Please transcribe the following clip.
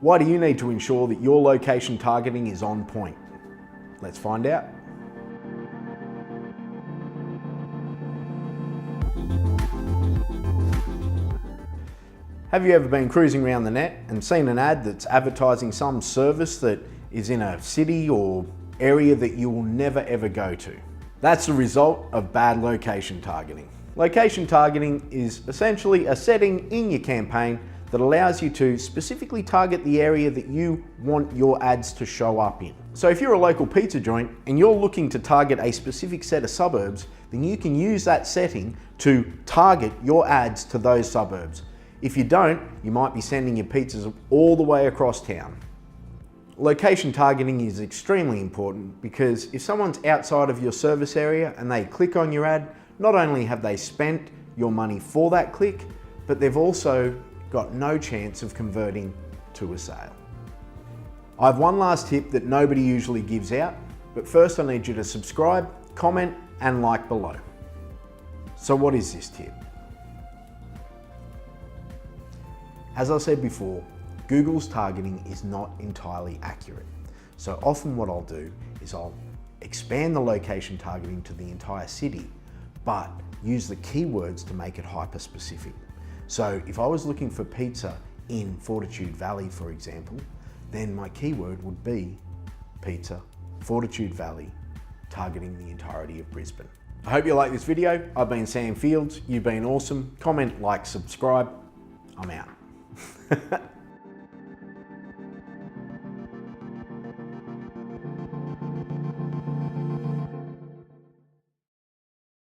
Why do you need to ensure that your location targeting is on point? Let's find out. Have you ever been cruising around the net and seen an ad that's advertising some service that is in a city or area that you will never ever go to? That's the result of bad location targeting. Location targeting is essentially a setting in your campaign that allows you to specifically target the area that you want your ads to show up in. So if you're a local pizza joint and you're looking to target a specific set of suburbs, then you can use that setting to target your ads to those suburbs. If you don't, you might be sending your pizzas all the way across town. Location targeting is extremely important because if someone's outside of your service area and they click on your ad, not only have they spent your money for that click, but they've also got no chance of converting to a sale. I have one last tip that nobody usually gives out, but first I need you to subscribe, comment, and like below. So what is this tip? As I said before, Google's targeting is not entirely accurate. So often what I'll do is I'll expand the location targeting to the entire city, but use the keywords to make it hyper specific. So if I was looking for pizza in Fortitude Valley, for example, then my keyword would be pizza, Fortitude Valley, targeting the entirety of Brisbane. I hope you like this video. I've been Sam Fields. You've been awesome. Comment, like, subscribe. I'm out.